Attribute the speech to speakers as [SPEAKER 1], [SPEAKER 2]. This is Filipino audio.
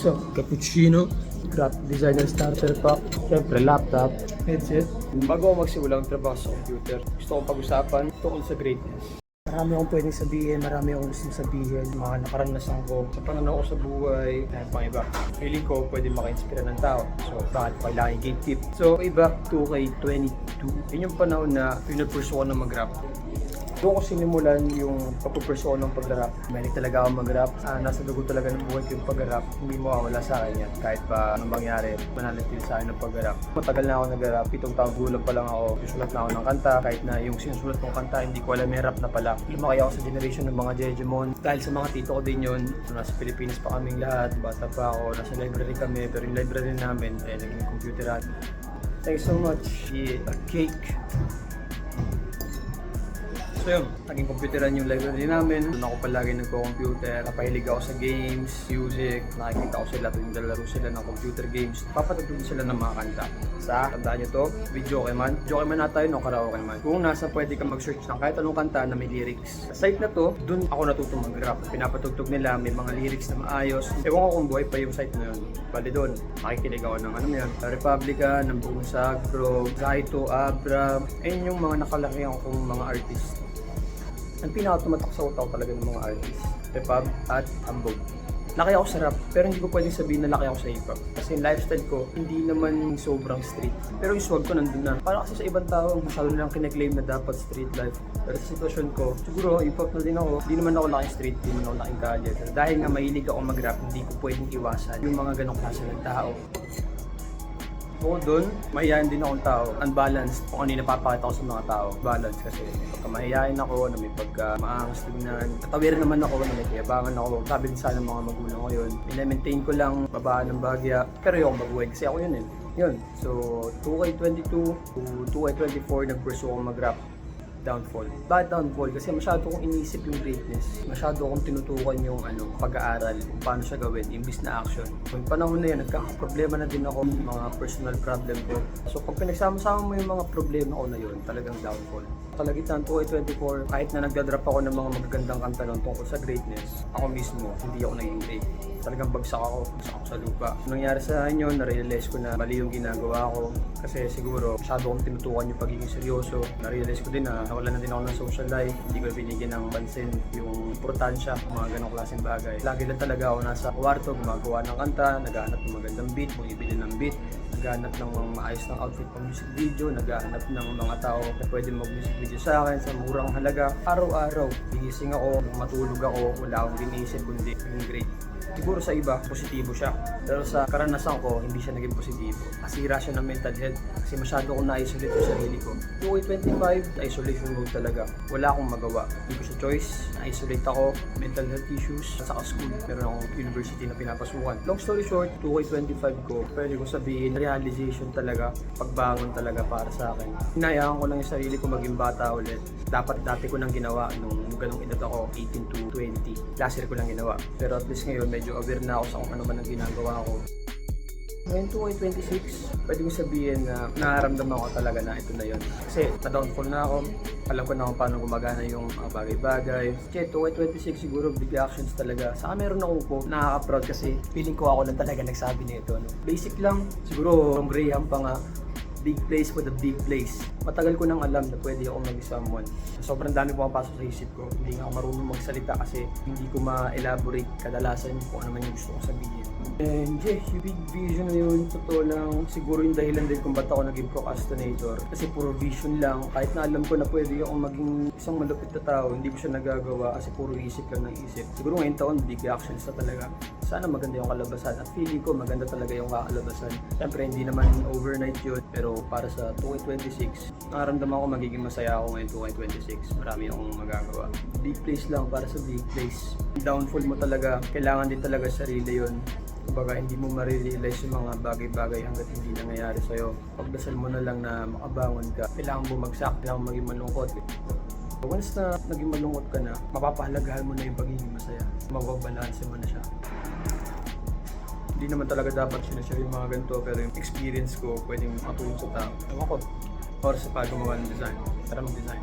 [SPEAKER 1] So, cappuccino, graphic designer starter pack, syempre laptop, headset. Bago ako magsimulang trabaho sa computer, gusto kong pag-usapan tungkol sa greatness. Marami akong pwedeng sabihin, marami akong gustong sabihin, mga nakaranasan ko sa pananaw ko sa buhay, at mga iba. Feeling ko pwede maka-inspira ng tao. So, bakit kailangan i-gatekeep? So, way back to kay 22. Yun yung panahon na pinag-pursue ko na mag-rap. Doon ko sinimulan yung pagpupursue ko ng pag-rap. Mahilig talaga ako mag-rap. Nasa dugo talaga ng buhay ko yung pag-rap. Hindi mo mawala sa akin yan. Kahit pa anong mangyari, mananatil sa akin ng pag-rap. Matagal na ako nag-rap. 7 taong gulang pa lang ako. Susulat na ako ng kanta. Kahit na yung sinusulat kong kanta, hindi ko alam may rap na pala. Lumaki ako sa generation ng mga Jejemon. Dahil sa mga tito ko din yun. Nasa Pilipinas pa kaming lahat. Bata pa ako. Nasa library kami. Pero yung library namin ay naging computeran. Thanks so much. Yeah, a cake. So yun, naging computeran yung library namin. Doon ako palagi nagko-computer. Napahilig ako sa games, music. Nakikita ko sila tuwing nalaro sila ng computer games. Papatugtog sila ng mga kanta. Tandaan nyo to, with Jokeman. Jokeman na tayo, no? Karaoke man. Kung nasa pwede ka mag-search ng kahit anong kanta na may lyrics. Sa site na to, doon ako natutong mag-rap. Pinapatugtog nila, may mga lyrics na maayos. Ewan ko kung buhay pa yung site na yun. Bali doon, makikinig ako ng ano yun. Republica, ng Bunsag, Pro, Zaito, Abra. Ayun yung mga nakalaki akong mga artist. Ang pinaka-tumatak sa utak talaga ng mga artist, Repab at Ambog. Laki ako sa rap, pero hindi ko pwedeng sabihin na laki ako sa hip-hop. Kasi yung lifestyle ko, hindi naman sobrang street. Pero yung swag ko nandun na. Para kasi sa ibang tao, masyado nilang kine-claim na dapat street life. Pero sa sitwasyon ko, siguro hip-hop na din ako. Hindi naman ako laking street, hindi naman ako laking kalye. Pero dahil nga mahilig ako mag-rap, hindi ko pwedeng iwasan yung mga ganong klase ng tao. Bukod doon, mahihayin din akong tao. Unbalanced kung ano yung napapakita ko sa mga tao. Balance kasi pagka mahihayin ako, na may pagka maangas tignan. Katawir naman ako, na may kayabangan ako. Sabi din sana ng mga magulang ko yun. Minamaintain ko lang, babaan ng bagya. Pero yung baguhin kasi ako yun eh. Yun. So, 2K22 to 2K24, nag-pursue akong mag-rap. Downfall. Bakit downfall? Kasi masyado kong iniisip yung greatness. Masyado kong tinutukan yung pag-aaral, kung paano siya gawin, imbis na action. Yung panahon na yan, nagkakaproblema na din ako, mga personal problem ko. So pag pinagsama-sama mo yung mga problema ko na yun, talagang downfall. Kalagitnaan 2K24, kahit na nagdadrop ako ng mga magagandang kanta nun tungkol sa greatness, ako mismo, hindi ako naging great. Talagang bagsak ako sa lupa. Nangyari sa akin yun, na-realize ko na mali yung ginagawa ko. Kasi siguro, masyado akong tinutukan yung pagiging seryoso. Na-realize ko din na wala na din ako ng social life. Hindi ko binigyan ng pansin yung importansya, mga ganong klaseng bagay. Lagi lang talaga ako nasa kwarto, gumagawa ng kanta, naghahanap ng magandang beat, bumibili ng beat, naghahanap ng mga maayos ng outfit pang music video, naghahanap ng mga tao na pwede mag-music video sa akin sa murang halaga. Araw-araw, gigising ako, matulog ako, wala akong ginisip kundi yung great. Siguro sa iba, positibo siya. Pero sa karanasan ko, hindi siya naging positibo. Kasira siya ng mental health kasi masyado akong na-isolate sa sarili ko. 2K25, isolation mode talaga. Wala akong magawa. Hindi ko siya choice. Na-isolate ako, mental health issues, at saka school. Meron akong university na pinapasukan. Long story short, 2K25 ko, pwede ko sabihin, realization talaga, pagbangon talaga para sa akin. Hinayaan ko lang yung sarili ko maging bata ulit. Dapat dati ko nang ginawa nung ganong edad ako, 18 to 20. Last year ko lang ginawa. Pero at least ngayon, medyo aware na ako sa kung ano man ang ginagawa ko. Ngayon 2K26, pwede ko sabihin na nararamdaman ko talaga na ito na yun. Kasi na-downfall na ako, alam ko na kung paano gumagana yung mga bagay-bagay. Kasi 2K26 siguro big actions talaga. Saka meron akong quote, nakaka-proud kasi feeling ko ako lang talaga nagsabi nito. Basic lang, siguro from Graham pa nga, big place for the big place. Matagal ko nang alam na pwede ako maging someone. Sobrang dami pumapasok sa isip ko. Hindi nga ako marunong magsalita kasi hindi ko ma-elaborate kadalasan kung ano man yung gusto kong sabihin. And yeah, yung big vision na yun, totoo lang, siguro yung dahilan din kung ba't ako naging procrastinator. Kasi puro vision lang, kahit na alam ko na pwede akong maging isang malupit na tao, hindi ko siya nagagawa kasi puro isip lang ng isip. Siguro ngayong taon, big actions na talaga. Sana maganda yung kalabasan at feeling ko maganda talaga yung kakalabasan. Siyempre hindi naman overnight yun, pero para sa 2K26, nakaramdaman ko magiging masaya ako ngayon 2K26. Marami akong magagawa. Big place lang para sa big place. Downfall mo talaga, kailangan din talaga sarili yun. Kumbaga, hindi mo marirealize yung mga bagay-bagay hanggat hindi nangyayari sa'yo. Pagdasal mo na lang na makabangon ka. Kailangan bumagsak, kailangan maging malungkot. Once na naging malungkot ka na, mapapahalagahan mo na yung pagiging masaya. Mababalanse mo na siya. Hindi naman talaga dapat sinashare yung mga ganito, pero yung experience ko pwedeng makatulong sa tao. Ewan ko, or sa paggumawa ng design. Tara mag-design.